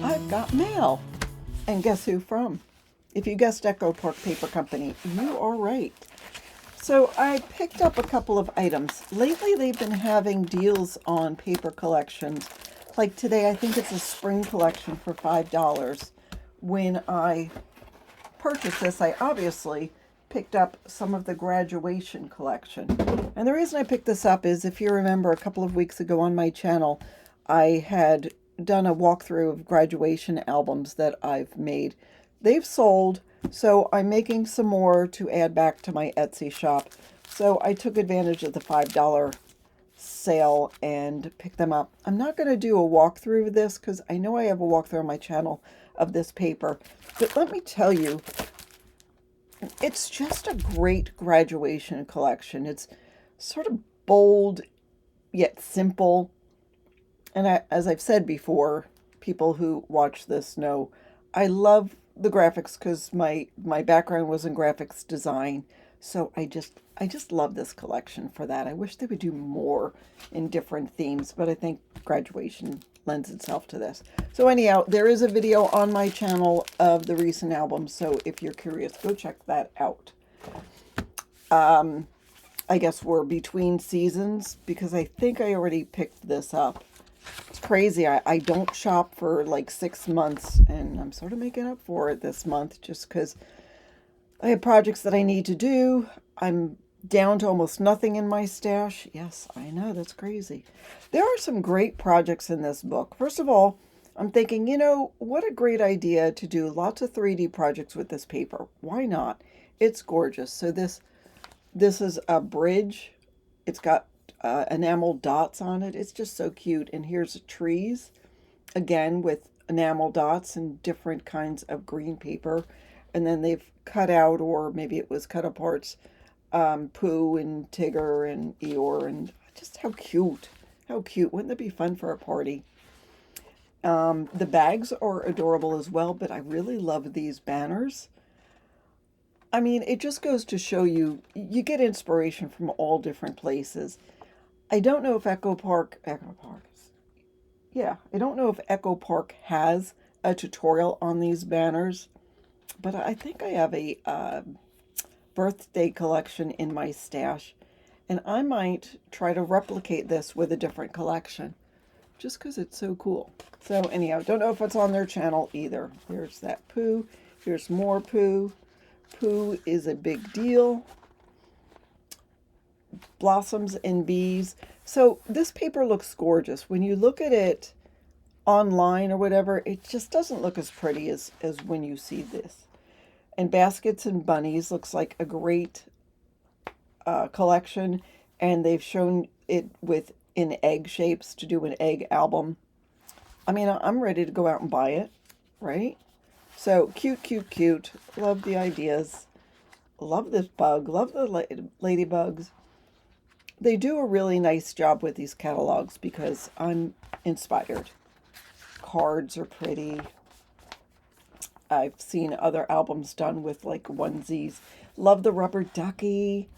I've got mail. And guess who from? If you guessed Echo Park Paper Company, you are right. So I picked up a couple of items. Lately they've been having deals on paper collections. Like today, I think it's a spring collection for $5. When I purchased this, I obviously picked up some of the graduation collection. And the reason I picked this up is, if you remember, a couple of weeks ago on my channel, I had done a walkthrough of graduation albums that I've made. They've sold, so I'm making some more to add back to my Etsy shop. So I took advantage of the $5 sale and picked them up. I'm not going to do a walkthrough of this because I know I have a walkthrough on my channel of this paper. But let me tell you, it's just a great graduation collection. It's sort of bold yet simple. And as I've said before, people who watch this know I love the graphics because my background was in graphics design. So I just love this collection for that. I wish they would do more in different themes, but I think graduation lends itself to this. So anyhow, there is a video on my channel of the recent albums, so if you're curious, go check that out. I guess we're between seasons because I think I already picked this up. It's crazy. I don't shop for like 6 months, and I'm sort of making up for it this month just because I have projects that I need to do. I'm down to almost nothing in my stash. Yes, I know, that's crazy. There are some great projects in this book. First of all, I'm thinking, what a great idea to do lots of 3D projects with this paper. Why not? It's gorgeous. So this is a bridge. It's got enamel dots on it. It's just so cute. And here's trees, again, with enamel dots and different kinds of green paper. And then they've cut out, or maybe it was cut apart, Pooh and Tigger and Eeyore, and just how cute. How cute. Wouldn't that be fun for a party? The bags are adorable as well, but I really love these banners. I mean, it just goes to show you get inspiration from all different places. I don't know if I don't know if Echo Park has a tutorial on these banners, but I think I have a birthday collection in my stash, and I might try to replicate this with a different collection just because it's so cool. So anyhow, don't know if it's on their channel either. Here's that Pooh. Here's more Pooh. Pooh is a big deal. Blossoms and bees. So this paper looks gorgeous. When you look at it online or whatever, it just doesn't look as pretty as when you see this. And Baskets and Bunnies looks like a great collection, and they've shown it in egg shapes to do an egg album. I mean, I'm ready to go out and buy it, right? So cute, cute, cute. Love the ideas. Love this bug. Love the ladybugs. They do a really nice job with these catalogs because I'm inspired. Cards are pretty. I've seen other albums done with like onesies. Love the rubber ducky.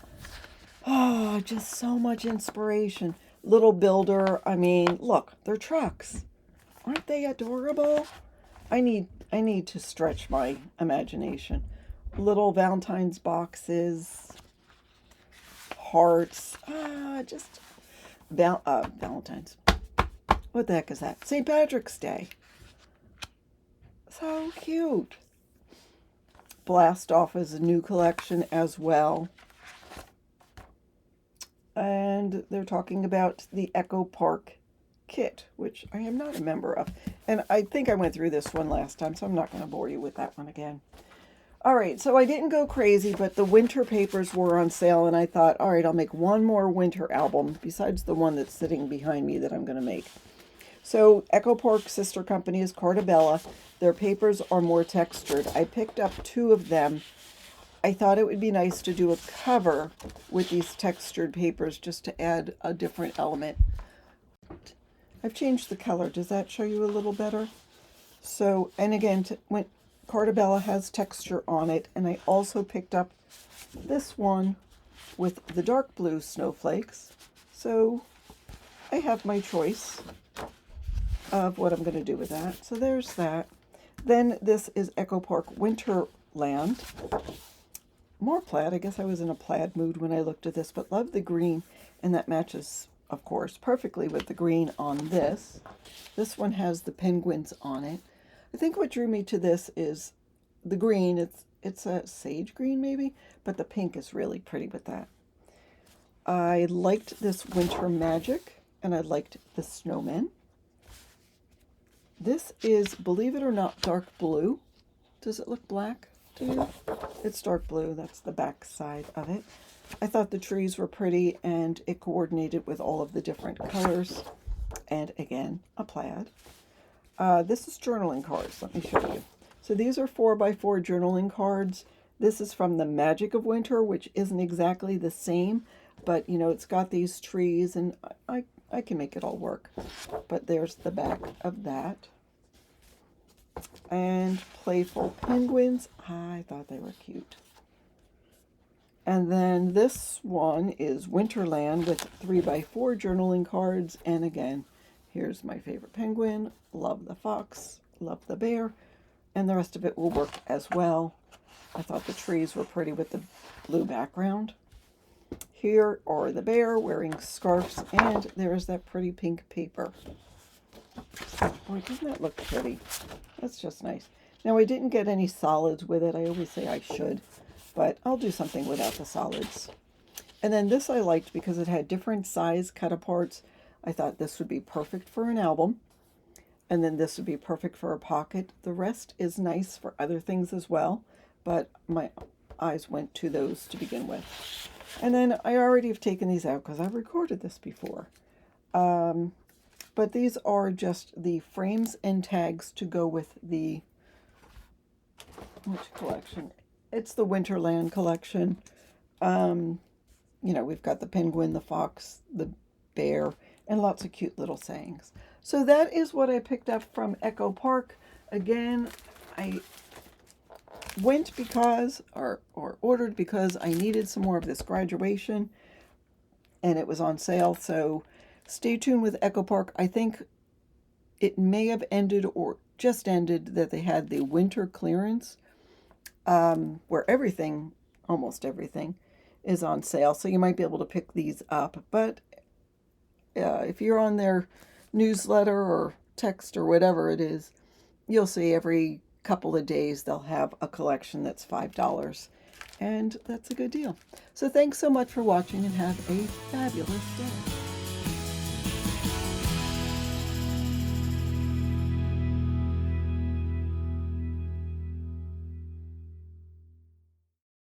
Oh, just so much inspiration. Little Builder. I mean, look, they're trucks. Aren't they adorable? I need to stretch my imagination. Little Valentine's boxes. Hearts. Just Valentine's. What the heck is that? St. Patrick's Day. So cute. Blast Off is a new collection as well. And they're talking about the Echo Park kit, which I am not a member of. And I think I went through this one last time, so I'm not going to bore you with that one again. All right, so I didn't go crazy, but the winter papers were on sale, and I thought, all right, I'll make one more winter album besides the one that's sitting behind me that I'm going to make. So Echo Park's sister company is Cartabella. Their papers are more textured. I picked up 2 of them. I thought it would be nice to do a cover with these textured papers just to add a different element. I've changed the color. Does that show you a little better? So, and again, when Cartabella has texture on it, and I also picked up this one with the dark blue snowflakes. So I have my choice. of what I'm going to do with that. So there's that. Then this is Echo Park Winterland. More plaid. I guess I was in a plaid mood when I looked at this, but love the green, and that matches, of course, perfectly with the green on this. This one has the penguins on it. I think what drew me to this is the green. It's a sage green maybe, but the pink is really pretty with that. I liked this Winter Magic, and I liked the snowman. This is, believe it or not, dark blue. Does it look black to you? It's dark blue. That's the back side of it. I thought the trees were pretty, and it coordinated with all of the different colors. And again, a plaid. This is journaling cards. Let me show you. So these are 4x4 journaling cards. This is from the Magic of Winter, which isn't exactly the same, but you know, it's got these trees, and I can make it all work. But there's the back of that. And playful penguins. I thought they were cute. And then this one is Winterland with 3x4 journaling cards. And again, here's my favorite penguin. Love the fox. Love the bear. And the rest of it will work as well. I thought the trees were pretty with the blue background. Here are the bear wearing scarves. And there's that pretty pink paper. Boy, doesn't that look pretty? That's just nice. Now, I didn't get any solids with it. I always say I should, but I'll do something without the solids. And then this I liked because it had different size cut-aparts. I thought this would be perfect for an album. And then this would be perfect for a pocket. The rest is nice for other things as well, but my eyes went to those to begin with. And then I already have taken these out because I've recorded this before. But these are just the frames and tags to go with the, which collection? It's the Winterland collection. You know, we've got the penguin, the fox, the bear, and lots of cute little sayings. So that is what I picked up from Echo Park. Again, I went because, or ordered because I needed some more of this graduation, and it was on sale, so stay tuned with Echo Park. I think it may have ended or just ended that they had the winter clearance where everything, almost everything, is on sale. So you might be able to pick these up. But if you're on their newsletter or text or whatever it is, you'll see every couple of days they'll have a collection that's $5. And that's a good deal. So thanks so much for watching, and have a fabulous day.